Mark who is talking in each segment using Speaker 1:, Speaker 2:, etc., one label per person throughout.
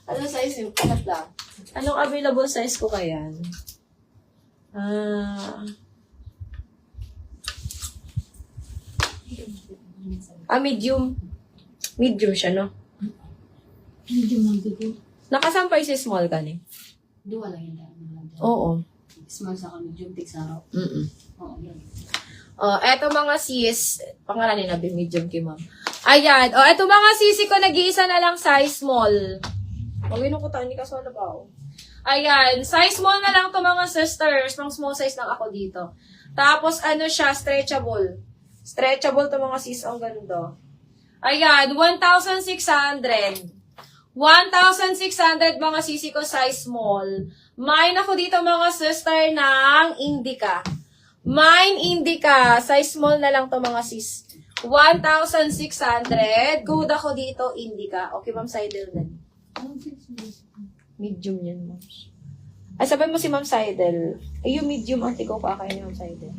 Speaker 1: Ano size yung pinatla? Anong available size ko kaya? Medium. Medium siya, no?
Speaker 2: Medium lang dito.
Speaker 1: Nakasampay si small ka ni?
Speaker 2: Duwa lang yun.
Speaker 1: Oo.
Speaker 2: Small sa medium, tig sa araw. Oo, yan.
Speaker 1: Eto mga sis, pangalanin na medium kay ma'am. Ayan. Eto mga sisi ko, nag-iisa na lang size small. Pagino ko tayo, hindi ka solo pa ako. Ayan. Size small na lang to mga sisters. Pang small size lang ako dito. Tapos, ano siya, stretchable. Stretchable to mga sis. Ang ganda. Ayan. 1,600. 1,600 mga sisi ko size small. Mine ako dito mga sister ng Indica. Mine Indica. Size small na lang to mga sis. 1,600. Good ako dito, Indica. Okay, Ma'am Seidel na. Medium yan, Ma'am. Ay, sabi mo si Ma'am Seidel. Ay, yung medium ang tiko pa kaya ni Ma'am Seidel.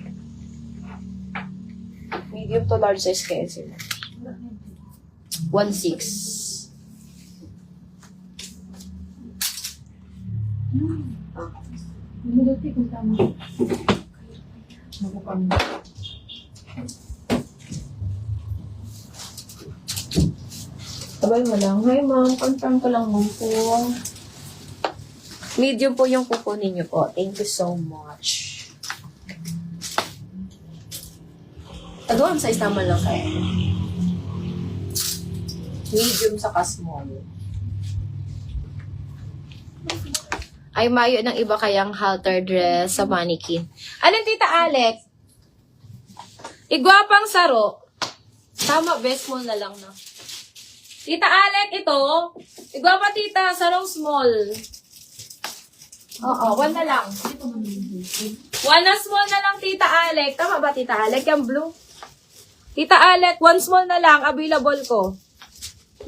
Speaker 1: Medium to large size kaya sila. 1,600.
Speaker 2: Minuti kung tama. Magpapang.
Speaker 1: Sabay mo lang. Hi, ma'am. Confirm ko lang mo po. Medium po yung kukunin niyo po. Thank you so much. Ang size naman lang kayo. Medium saka small. Ay, mayo ng iba kayang halter dress sa mannequin. Anong Tita Alec? Igwapang saro. Tama, best small na lang, no? Tita Alec, ito. Igwapa, tita, sarong small. Oo, one na lang. One na small na lang, Tita Alec. Tama ba, Tita Alec? Yung blue. Tita Alec, one small na lang. Available ko.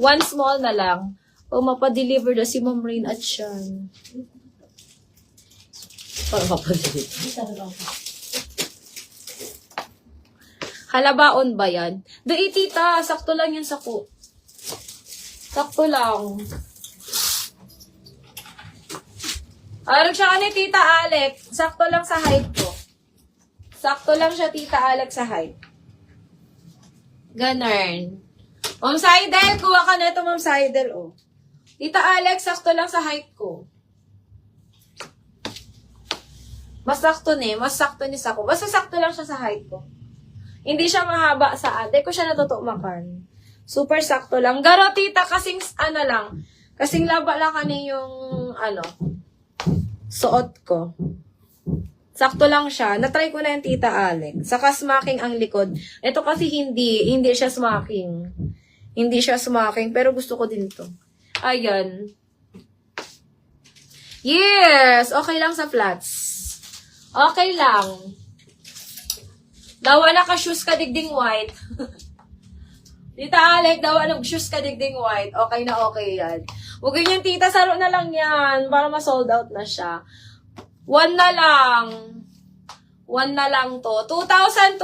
Speaker 1: One small na lang. O, mapadeliver na si Ma'am Rain at Sean. Para mapadeliver. Halabaon ba yan? Dai, tita. Sakto lang yan sa ko. Sakto lang. Araw siya ka ni Tita Alex. Sakto lang sa height ko. Sakto lang siya, Tita Alex, sa height. Ganun. Ma'am Seidel, kuha ka na ito, Ma'am Seidel, oh. Tita Alex, sakto lang sa height ko. Mas sakto ni, mas sakto ni sa ko. Basta sakto lang siya sa height ko. Hindi siya mahaba sa ate ko siya natutumakan. Super sakto lang. Garo, tita, kasing, ano lang, kasing laba lang kani yung, suot ko. Sakto lang siya. Natry ko na yung Tita Alex. Saka smacking ang likod. Ito kasi hindi siya smacking. Hindi siya smacking, pero gusto ko din to. Ayan. Yes! Okay lang sa flats. Okay lang. Dawa na ka shoes ka digding white. Tita Alec, dawa na shoes ka digding white. Okay na okay yan. Huwag yung tita, saro na lang yan. Para ma-sold out na siya. One na lang. One na lang to. 2,200.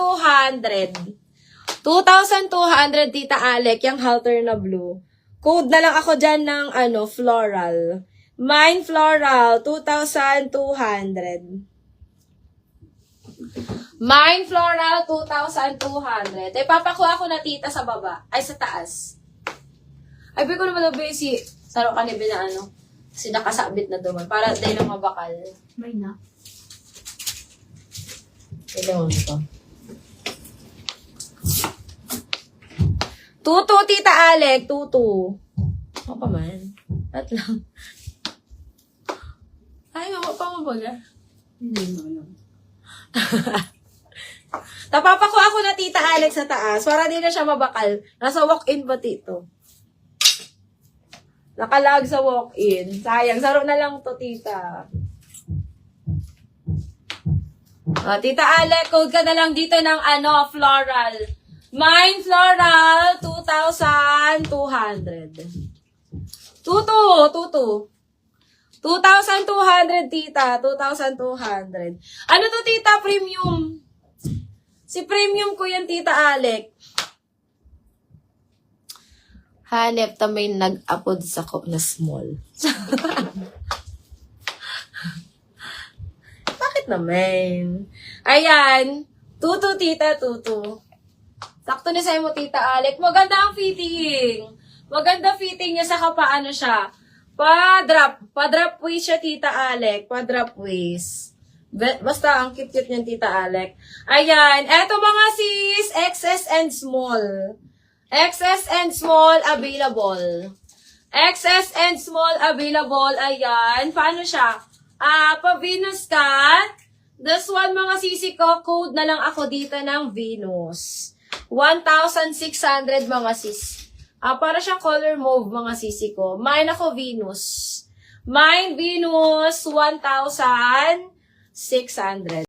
Speaker 1: 2,200, Tita Alec, yung halter na blue. Code na lang ako dyan ng, floral. Mine floral, 2,200. Mine floral, 2,200. Eh, papakuha ko na tita sa baba. Ay, sa taas. Ay, ko naman na si saro ka ni na kasi nakasabit na doon. Para dahil ng mabakal.
Speaker 2: May na.
Speaker 1: Kailangan mo ito. Tutu, Tita Alec. Tutu. Ako pa man. At lang. Ay, ako pa mo ba?
Speaker 2: Hindi mo alam.
Speaker 1: Tapapakuha ako na Tita Alex sa taas para di na siya mabakal. Nasa walk-in ba tito? Nakalag sa walk-in. Sayang. Saro na lang to, tita. Tita Alex, code ka na lang dito ng floral. Mine floral, 2,200. Tutu. 2,200, tita. 2,200. Ano to, tita? Premium. Si premium ko yan, Tita Alec. Hanep ta may nag-upload sa ko na small. Bakit naman? Ayan. Tutu, tita, tutu. Sakto na sa'yo mo, tita Alec. Maganda ang fitting. Maganda fitting niya sa kapaano siya. Pa-drop. Pa-drop waist siya, tita Alec. Pa-drop waist. Basta, ang cute-cute niyan, tita Alec. Ayan. Eto mga sis, XS and small. XS and small available. XS and small available. Ayan. Paano siya? Pa-Venus ka. This one, mga sisi ko, code na lang ako dito ng Venus. 1,600, mga sis. Para siyang color mauve, mga sisi ko. Mine ako, Venus. Mine, Venus, 1,600.